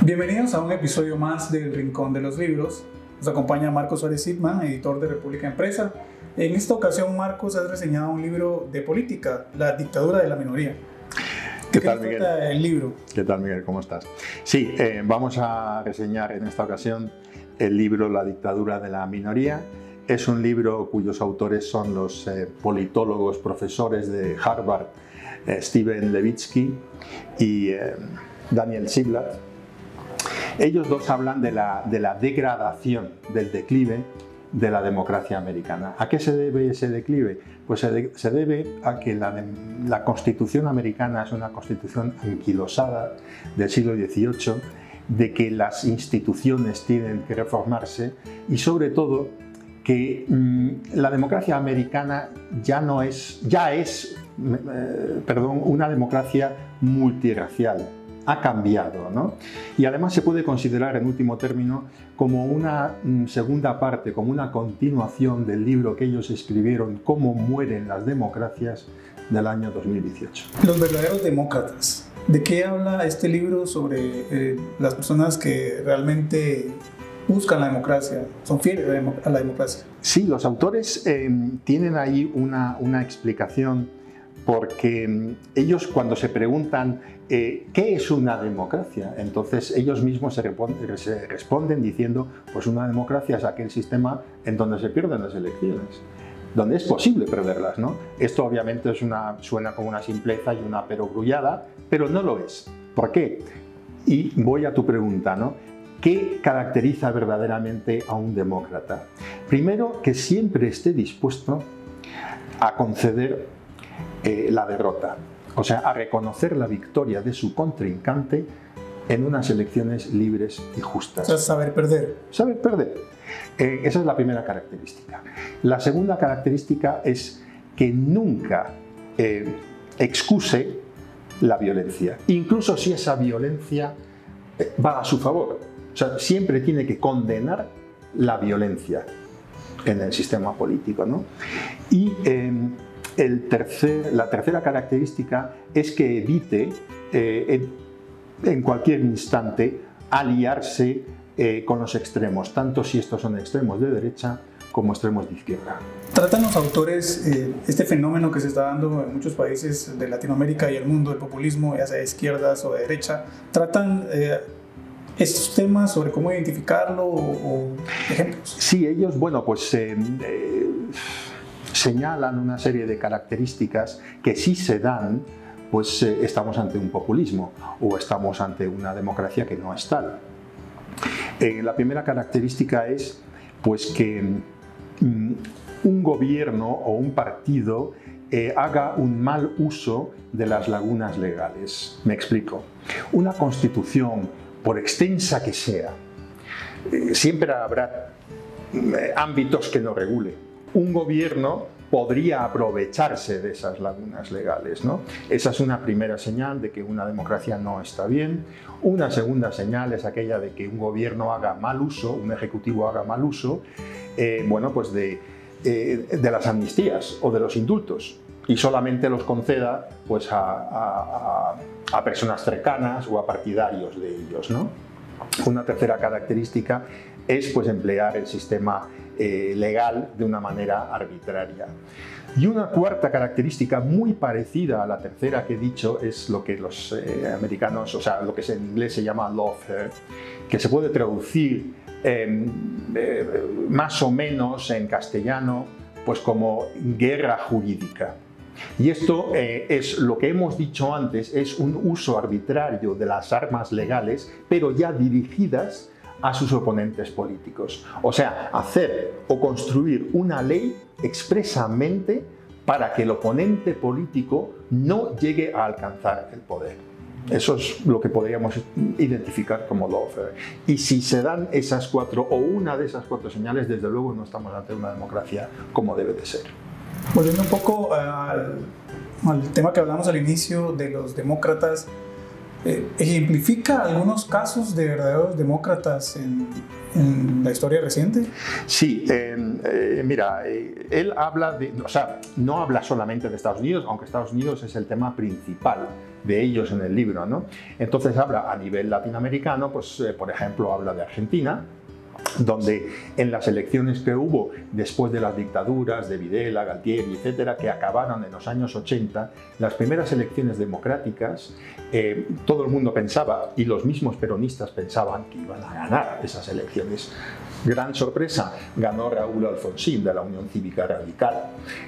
Bienvenidos a un episodio más del Rincón de los Libros. Nos acompaña Marcos Suárez Sidman, editor de República Impresa. En esta ocasión, Marcos, has reseñado un libro de política, La dictadura de la minoría. ¿Qué tal, Miguel? El libro? ¿Qué tal, Miguel? ¿Cómo estás? Sí, vamos a reseñar en esta ocasión el libro La dictadura de la minoría. Es un libro cuyos autores son los politólogos profesores de Harvard, Steven Levitsky y Daniel Ziblatt. Ellos dos hablan de la degradación, del declive de la democracia americana. ¿A qué se debe ese declive? Pues se debe a que la Constitución americana es una constitución anquilosada del siglo XVIII, de que las instituciones tienen que reformarse y sobre todo que la democracia americana ya es una democracia multirracial. Ha cambiado, ¿no? Y además se puede considerar, en último término, como una segunda parte, como una continuación del libro que ellos escribieron, Cómo mueren las democracias, del año 2018. Los verdaderos demócratas. ¿De qué habla este libro sobre las personas que realmente buscan la democracia, son fieles a la democracia? Sí, los autores tienen ahí una explicación, porque ellos, cuando se preguntan ¿qué es una democracia?, entonces ellos mismos se responden diciendo, pues una democracia es aquel sistema en donde se pierden las elecciones, donde es posible perderlas, ¿no? Esto obviamente suena como una simpleza y una perogrullada, pero no lo es. ¿Por qué? Y voy a tu pregunta, ¿no? ¿Qué caracteriza verdaderamente a un demócrata? Primero, que siempre esté dispuesto a conceder la derrota, o sea, a reconocer la victoria de su contrincante en unas elecciones libres y justas. O sea, saber perder. Saber perder. Esa es la primera característica. La segunda característica es que nunca excuse la violencia, incluso si esa violencia va a su favor. O sea, siempre tiene que condenar la violencia en el sistema político, ¿no? Y la tercera característica es que evite en cualquier instante aliarse con los extremos, tanto si estos son extremos de derecha como extremos de izquierda. ¿Tratan los autores este fenómeno que se está dando en muchos países de Latinoamérica y el mundo, el populismo, ya sea de izquierdas o de derecha? ¿Tratan estos temas sobre cómo identificarlo o ejemplos? Sí, ellos, bueno, pues señalan una serie de características que si se dan, pues estamos ante un populismo o estamos ante una democracia que no es tal. La primera característica es pues que un gobierno o un partido haga un mal uso de las lagunas legales. Me explico. Una constitución, por extensa que sea, siempre habrá ámbitos que no regule. Un gobierno podría aprovecharse de esas lagunas legales, ¿no? Esa es una primera señal de que una democracia no está bien. Una segunda señal es aquella de que un gobierno haga mal uso, un ejecutivo haga mal uso, bueno, pues de las amnistías o de los indultos y solamente los conceda pues a personas cercanas o a partidarios de ellos, ¿no? Una tercera característica es pues emplear el sistema legal de una manera arbitraria. Y una cuarta característica muy parecida a la tercera que he dicho es lo que los americanos, o sea, lo que en inglés se llama lawfare, que se puede traducir más o menos en castellano pues como guerra jurídica. Y esto es lo que hemos dicho antes, es un uso arbitrario de las armas legales, pero ya dirigidas a sus oponentes políticos. O sea, hacer o construir una ley expresamente para que el oponente político no llegue a alcanzar el poder. Eso es lo que podríamos identificar como lawfare. Y si se dan esas cuatro o una de esas cuatro señales, desde luego no estamos ante una democracia como debe de ser. Volviendo un poco al tema que hablamos al inicio de los demócratas, ¿ejemplifica algunos casos de verdaderos demócratas en la historia reciente? Sí, mira, él habla de, o sea, no habla solamente de Estados Unidos, aunque Estados Unidos es el tema principal de ellos en el libro, ¿no? Entonces habla a nivel latinoamericano, pues por ejemplo habla de Argentina, donde en las elecciones que hubo después de las dictaduras de Videla, Galtieri, etcétera, que acabaron en los años 80, las primeras elecciones democráticas, todo el mundo pensaba, y los mismos peronistas pensaban, que iban a ganar esas elecciones. Gran sorpresa, ganó Raúl Alfonsín de la Unión Cívica Radical.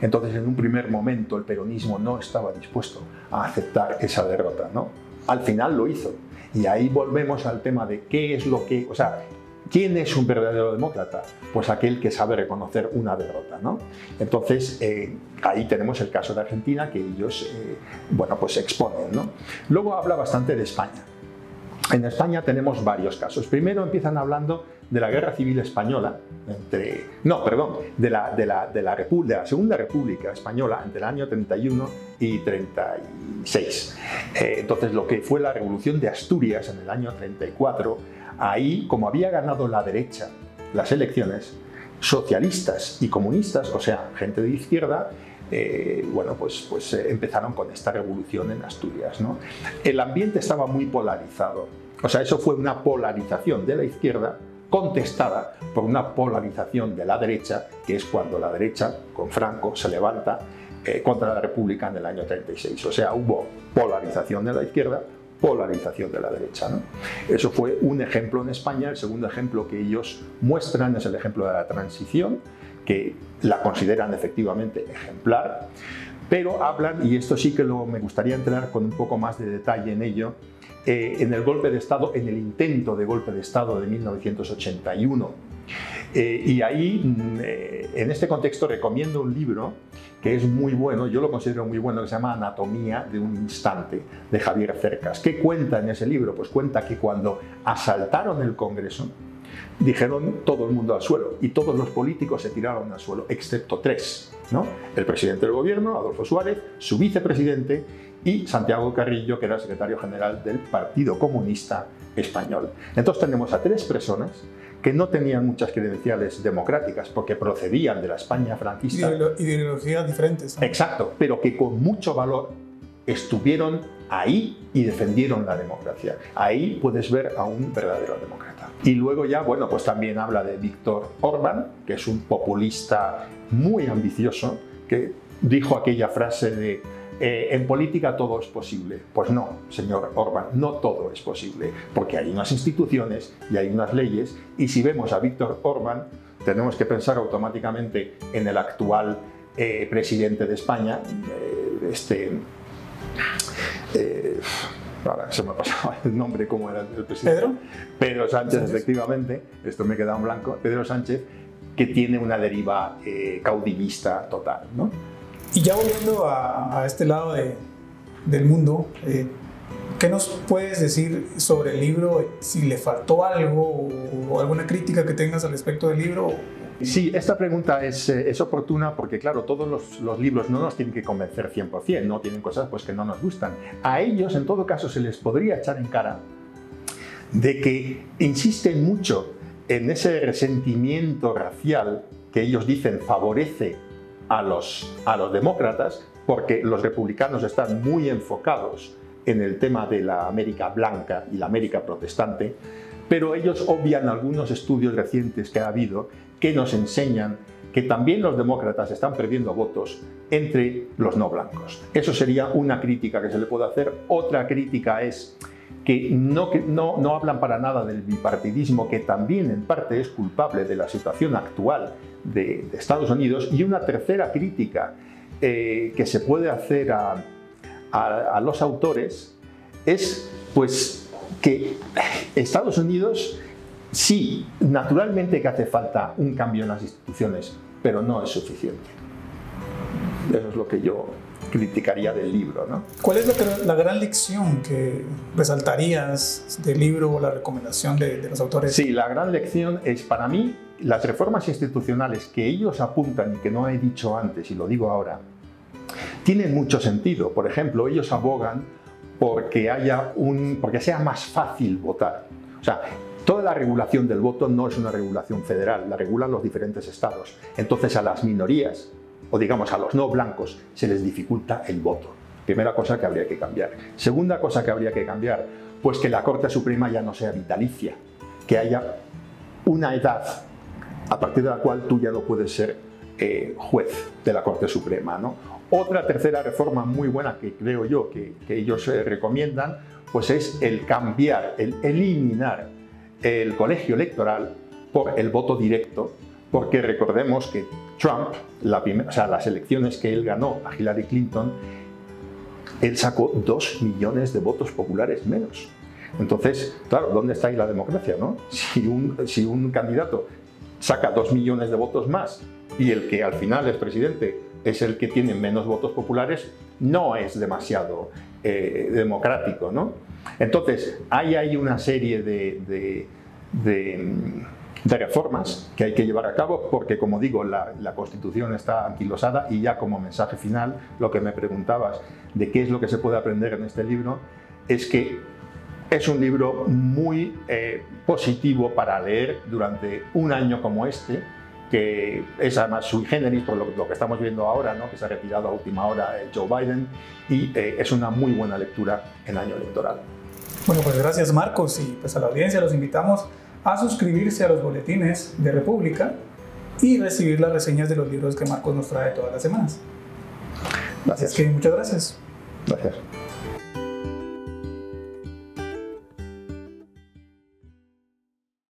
Entonces, en un primer momento, el peronismo no estaba dispuesto a aceptar esa derrota, ¿no? Al final lo hizo. Y ahí volvemos al tema de qué es lo que, o sea, ¿quién es un verdadero demócrata? Pues aquel que sabe reconocer una derrota, ¿no? Entonces, ahí tenemos el caso de Argentina que ellos, bueno, pues exponen, ¿no? Luego habla bastante de España. En España tenemos varios casos. Primero empiezan hablando de la Guerra Civil Española, de la Segunda República Española entre el año 31 y 36. Entonces, lo que fue la Revolución de Asturias en el año 34, ahí, como había ganado la derecha las elecciones, socialistas y comunistas, o sea, gente de izquierda, bueno, pues empezaron con esta revolución en Asturias, ¿no? El ambiente estaba muy polarizado, o sea, eso fue una polarización de la izquierda contestada por una polarización de la derecha, que es cuando la derecha, con Franco, se levanta contra la República en el año 36. O sea, hubo polarización de la izquierda, polarización de la derecha, ¿no? Eso fue un ejemplo en España. El segundo ejemplo que ellos muestran es el ejemplo de la transición, que la consideran efectivamente ejemplar, pero hablan, y esto sí que me gustaría entrar con un poco más de detalle en ello, en el golpe de Estado, en el intento de golpe de Estado de 1981. Y ahí, en este contexto, recomiendo un libro que es muy bueno, yo lo considero muy bueno, que se llama Anatomía de un instante, de Javier Cercas. ¿Qué cuenta en ese libro? Pues cuenta que cuando asaltaron el Congreso, dijeron todo el mundo al suelo, y todos los políticos se tiraron al suelo, excepto tres, ¿no? El presidente del gobierno, Adolfo Suárez, su vicepresidente y Santiago Carrillo, que era el secretario general del Partido Comunista Español. Entonces tenemos a tres personas que no tenían muchas credenciales democráticas porque procedían de la España franquista. Ideologías diferentes, ¿no? Exacto, pero que con mucho valor estuvieron ahí y defendieron la democracia. Ahí puedes ver a un verdadero demócrata. Y luego ya, bueno, pues también habla de Víctor Orbán, que es un populista muy ambicioso, que dijo aquella frase de en política todo es posible. Pues no, señor Orbán, no todo es posible, porque hay unas instituciones y hay unas leyes, y si vemos a Víctor Orbán, tenemos que pensar automáticamente en el actual presidente de España, ahora se me ha pasado el nombre, ¿cómo era el presidente? Pedro Sánchez, efectivamente, esto me queda en blanco, Pedro Sánchez, que tiene una deriva caudillista total, ¿no? Y ya volviendo a este lado del mundo, ¿qué nos puedes decir sobre el libro? Si le faltó algo o alguna crítica que tengas al respecto del libro. Sí, esta pregunta es oportuna porque, claro, todos los libros no nos tienen que convencer 100%, no tienen cosas pues, que no nos gustan. A ellos, en todo caso, se les podría echar en cara de que insisten mucho en ese resentimiento racial que ellos dicen favorece a los demócratas, porque los republicanos están muy enfocados en el tema de la América blanca y la América protestante, pero ellos obvian algunos estudios recientes que ha habido que nos enseñan que también los demócratas están perdiendo votos entre los no blancos. Eso sería una crítica que se le puede hacer. Otra crítica es que no hablan para nada del bipartidismo, que también en parte es culpable de la situación actual de Estados Unidos. Y una tercera crítica que se puede hacer a los autores es pues, que Estados Unidos sí, naturalmente que hace falta un cambio en las instituciones, pero no es suficiente. Eso es lo que yo criticaría del libro, ¿no? ¿Cuál es la gran lección que resaltarías del libro o la recomendación de los autores? Sí, la gran lección es, para mí, las reformas institucionales que ellos apuntan y que no he dicho antes y lo digo ahora, tienen mucho sentido. Por ejemplo, ellos abogan porque sea más fácil votar. O sea, toda la regulación del voto no es una regulación federal, la regulan los diferentes estados. Entonces a las minorías, o digamos a los no blancos, se les dificulta el voto. Primera cosa que habría que cambiar. Segunda cosa que habría que cambiar, pues que la Corte Suprema ya no sea vitalicia, que haya una edad a partir de la cual tú ya no puedes ser juez de la Corte Suprema, ¿no? Otra tercera reforma muy buena que creo yo que ellos recomiendan, pues es el cambiar, el eliminar el colegio electoral por el voto directo, porque recordemos que Trump, las elecciones que él ganó a Hillary Clinton, él sacó 2 millones de votos populares menos. Entonces, claro, ¿dónde está ahí la democracia, no? Si un candidato saca 2 millones de votos más y el que al final es presidente es el que tiene menos votos populares, no es demasiado democrático, ¿no? Entonces, hay una serie de reformas que hay que llevar a cabo porque, como digo, la Constitución está anquilosada. Y ya como mensaje final, lo que me preguntabas de qué es lo que se puede aprender en este libro, es que es un libro muy positivo para leer durante un año como este, que es además sui generis por lo que estamos viendo ahora, ¿no? Que se ha retirado a última hora Joe Biden, y es una muy buena lectura en año electoral. Bueno, pues gracias, Marcos, y pues a la audiencia los invitamos a suscribirse a los boletines de República y recibir las reseñas de los libros que Marcos nos trae todas las semanas. Gracias. Así que muchas gracias. Gracias.